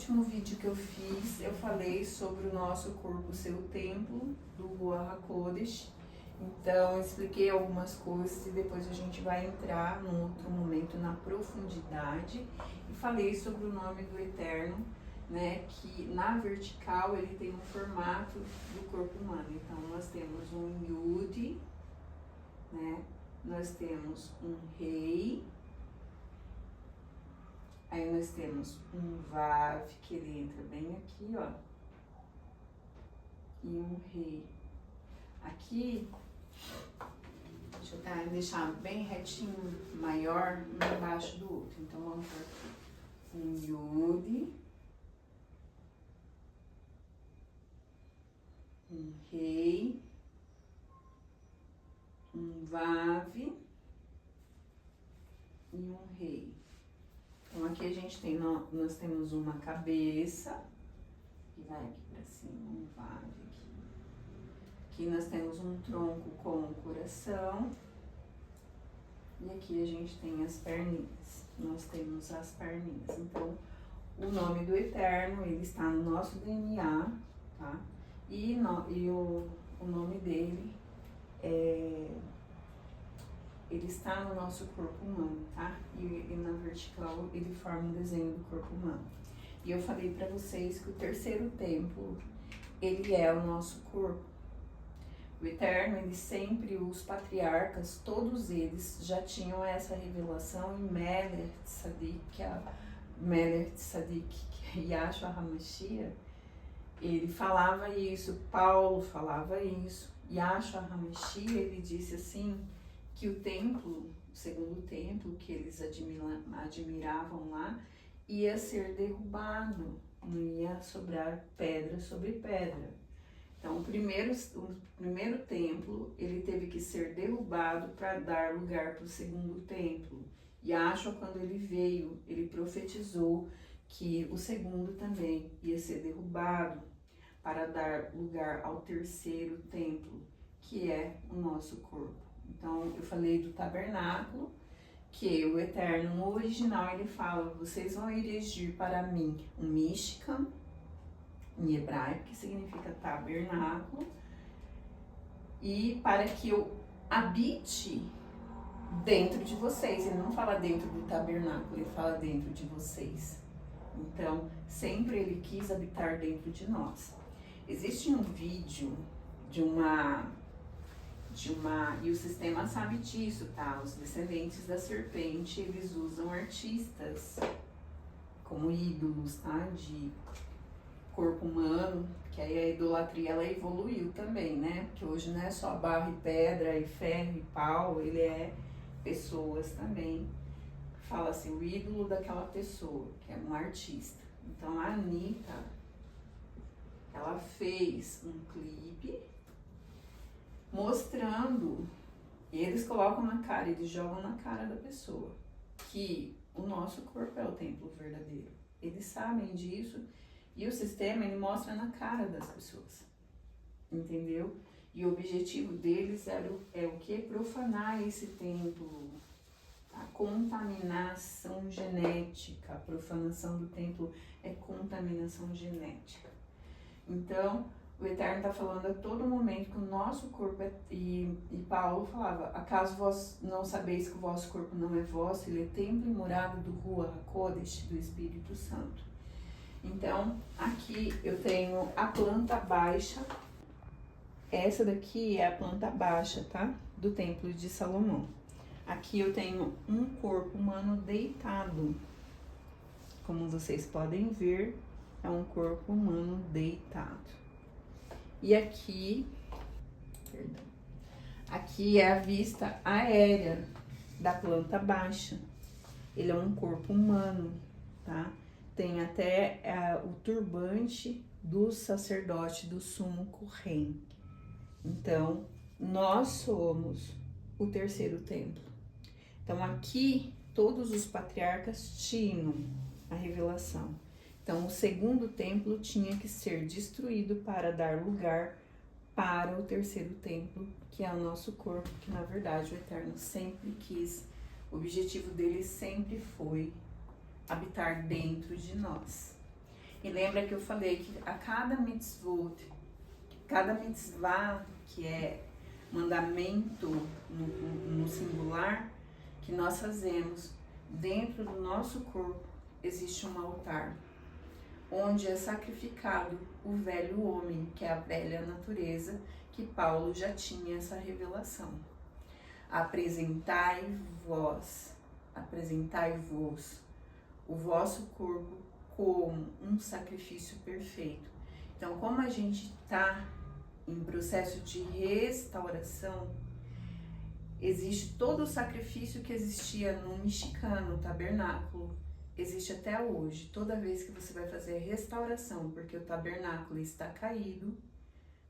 No último vídeo que eu fiz, eu falei sobre o nosso corpo ser o templo do Ruach HaKodesh. Então, eu expliquei algumas coisas e depois a gente vai entrar num outro momento na profundidade. E falei sobre o nome do Eterno, né, que na vertical ele tem um formato do corpo humano. Então, nós temos um Yud, né, nós temos um Rei. Aí nós temos um Vav, que ele entra bem aqui, ó. E um Rei. Aqui, deixa eu deixar bem retinho, maior, um embaixo do outro. Então vamos por aqui. Um Yud. Um Rei. Um Vav. E um Rei. Então aqui a gente tem, nós temos uma cabeça, que vai aqui pra cima, um Vav aqui. Aqui nós temos um tronco com um coração. E aqui a gente tem as perninhas. Nós temos as perninhas. Então, o nome do Eterno, ele está no nosso DNA, tá? E o nome dele ele está no nosso corpo humano, tá? E na vertical ele forma um desenho do corpo humano. E eu falei para vocês que o terceiro templo, ele é o nosso corpo. O Eterno, ele sempre, os patriarcas, todos eles já tinham essa revelação em Meler Tzadik, que é Yahshua HaMashiach. Ele falava isso, Paulo falava isso. Yahshua HaMashiach, ele disse assim, que o templo, o segundo templo que eles admiravam lá, ia ser derrubado, não ia sobrar pedra sobre pedra. Então, o primeiro templo, ele teve que ser derrubado para dar lugar para o segundo templo. E Yahshua, quando ele veio, ele profetizou que o segundo também ia ser derrubado para dar lugar ao terceiro templo, que é o nosso corpo. Então, eu falei do tabernáculo, que o Eterno, no original, ele fala, vocês vão erigir para mim um Mishkan, em hebraico, que significa tabernáculo, e para que eu habite dentro de vocês. Ele não fala dentro do tabernáculo, ele fala dentro de vocês. Então, sempre ele quis habitar dentro de nós. Existe um vídeo de uma e o sistema sabe disso, tá? Os descendentes da serpente, eles usam artistas como ídolos, tá? De corpo humano, que aí a idolatria, ela evoluiu também, né? Porque hoje não é só barro e pedra, e ferro e pau, ele é pessoas também. Fala assim, o ídolo daquela pessoa, que é um artista. Então a Anitta, ela fez um clipe mostrando, e eles colocam na cara, eles jogam na cara da pessoa, que o nosso corpo é o templo verdadeiro. Eles sabem disso, e o sistema, ele mostra na cara das pessoas, entendeu? E o objetivo deles é o que? Profanar esse templo, a contaminação genética. A profanação do templo é contaminação genética. Então, o Eterno está falando a todo momento que o nosso corpo e Paulo falava, acaso vós não sabeis que o vosso corpo não é vosso, ele é templo e morada do Ruach HaKodesh, do Espírito Santo. Então, aqui eu tenho a planta baixa, essa daqui é a planta baixa, tá? Do Templo de Salomão. Aqui eu tenho um corpo humano deitado, como vocês podem ver, é um corpo humano deitado. E aqui, aqui é a vista aérea da planta baixa. Ele é um corpo humano, tá? Tem até o turbante do sacerdote do sumo Kohen. Então, nós somos o terceiro templo. Então, aqui, todos os patriarcas tinham a revelação. Então, o segundo templo tinha que ser destruído para dar lugar para o terceiro templo, que é o nosso corpo, que na verdade o Eterno sempre quis. O objetivo dele sempre foi habitar dentro de nós. E lembra que eu falei que a cada mitzvot, cada mitzvah, que é mandamento no singular, que nós fazemos dentro do nosso corpo, existe um altar, onde é sacrificado o velho homem, que é a velha natureza, que Paulo já tinha essa revelação. Apresentai-vos o vosso corpo como um sacrifício perfeito. Então, como a gente está em processo de restauração, existe todo o sacrifício que existia no mexicano, tabernáculo, existe até hoje. Toda vez que você vai fazer a restauração, porque o tabernáculo está caído,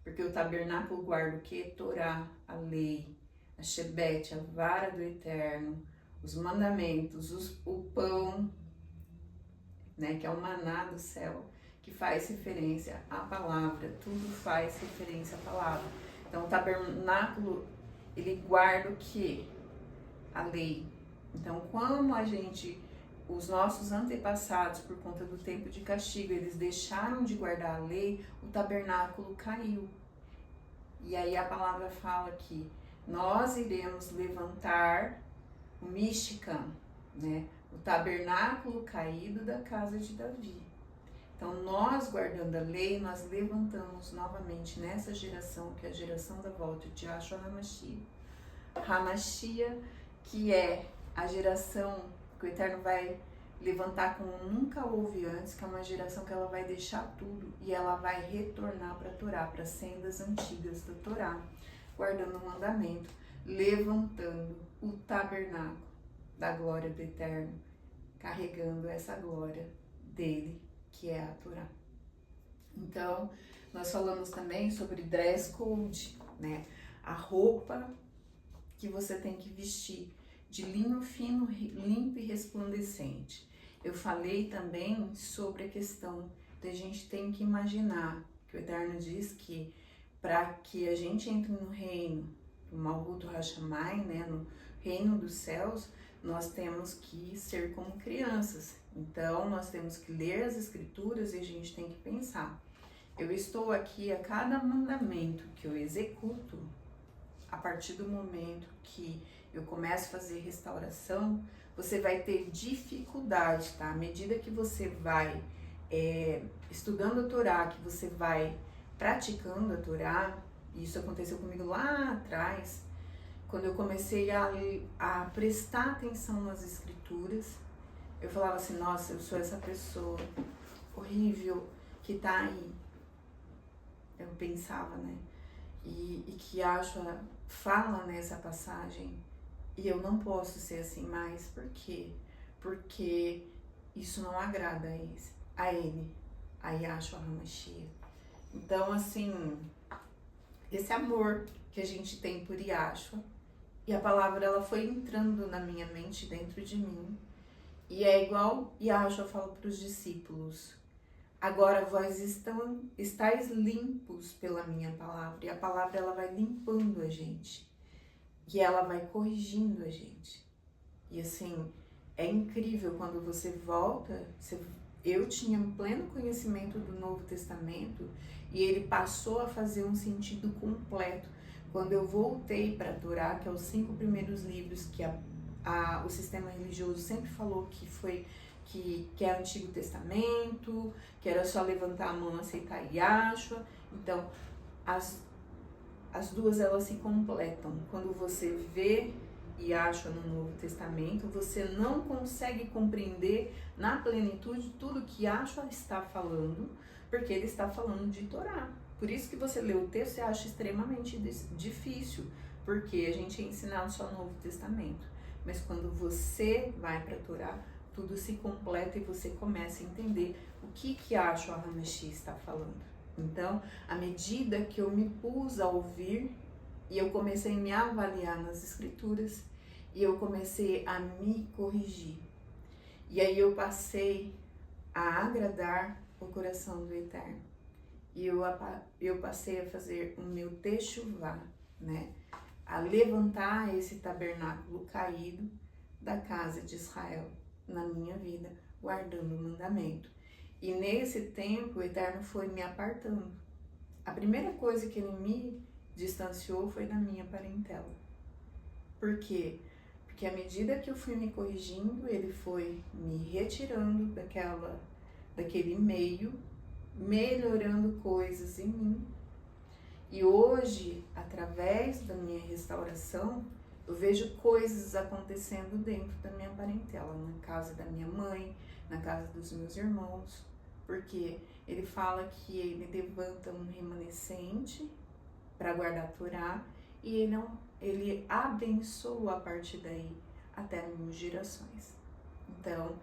porque o tabernáculo guarda o que? Torá, a lei, a shebete, a vara do eterno, os mandamentos, o pão, né, que é o maná do céu, que faz referência à palavra, tudo faz referência à palavra. Então o tabernáculo, ele guarda o que? A lei. Então, como os nossos antepassados, por conta do tempo de castigo, eles deixaram de guardar a lei, o tabernáculo caiu. E aí a palavra fala que nós iremos levantar o Mishkan, né? O tabernáculo caído da casa de Davi. Então, nós guardando a lei, nós levantamos novamente nessa geração, que é a geração da volta de Yahshua HaMashiach. HaMashiach, que é a geração que o Eterno vai levantar como nunca houve antes, que é uma geração que ela vai deixar tudo e ela vai retornar para a Torá, para as sendas antigas da Torá, guardando o mandamento, levantando o tabernáculo da glória do Eterno, carregando essa glória dele, que é a Torá. Então, nós falamos também sobre dress code, né? A roupa que você tem que vestir de linho fino, limpo e resplandecente. Eu falei também sobre a questão da gente tem que imaginar, que o Eterno diz que para que a gente entre no reino, no Malhut Hashamai, né, no reino dos céus, nós temos que ser como crianças. Então, nós temos que ler as escrituras e a gente tem que pensar. Eu estou aqui a cada mandamento que eu executo, a partir do momento que eu começo a fazer restauração, você vai ter dificuldade, tá? À medida que você vai estudando a Torá, que você vai praticando a Torá, isso aconteceu comigo lá atrás, quando eu comecei a prestar atenção nas escrituras, eu falava assim, nossa, eu sou essa pessoa horrível que tá aí. Eu pensava, né? E que Yahshua fala nessa passagem, e eu não posso ser assim mais, por quê? Porque isso não agrada a ele, a Yahshua HaMashiach. Então, assim, esse amor que a gente tem por Yahshua, e a palavra ela foi entrando na minha mente, dentro de mim, e é igual Yahshua fala para os discípulos, agora vós estáis limpos pela minha palavra, e a palavra ela vai limpando a gente, e ela vai corrigindo a gente. E assim, é incrível quando você volta, eu tinha um pleno conhecimento do Novo Testamento, e ele passou a fazer um sentido completo. Quando eu voltei para a Torá, que é os 5 primeiros livros que o sistema religioso sempre falou que é Antigo Testamento, que era só levantar a mão e aceitar Yahshua. Então, as duas elas se completam. Quando você vê Yahshua no Novo Testamento, você não consegue compreender na plenitude tudo que Yahshua está falando, porque ele está falando de Torá. Por isso que você lê o texto e acha extremamente difícil, porque a gente é ensinado só no Novo Testamento. Mas quando você vai para a Torá, tudo se completa e você começa a entender o que Yahshua HaMashiach está falando. Então, à medida que eu me pus a ouvir e eu comecei a me avaliar nas escrituras e eu comecei a me corrigir. E aí eu passei a agradar o coração do Eterno. E eu passei a fazer o meu techuvá, né? A levantar esse tabernáculo caído da casa de Israel na minha vida, guardando o mandamento. E nesse tempo, o Eterno foi me apartando. A primeira coisa que ele me distanciou foi da minha parentela. Por quê? Porque à medida que eu fui me corrigindo, ele foi me retirando daquele meio, melhorando coisas em mim. E hoje, através da minha restauração, eu vejo coisas acontecendo dentro da minha parentela, na casa da minha mãe, na casa dos meus irmãos, porque ele fala que ele levanta um remanescente para guardar a Torá e ele abençoa a partir daí até 1000 gerações. Então,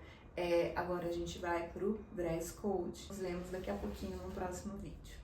agora a gente vai pro dress code. Nos vemos daqui a pouquinho no próximo vídeo.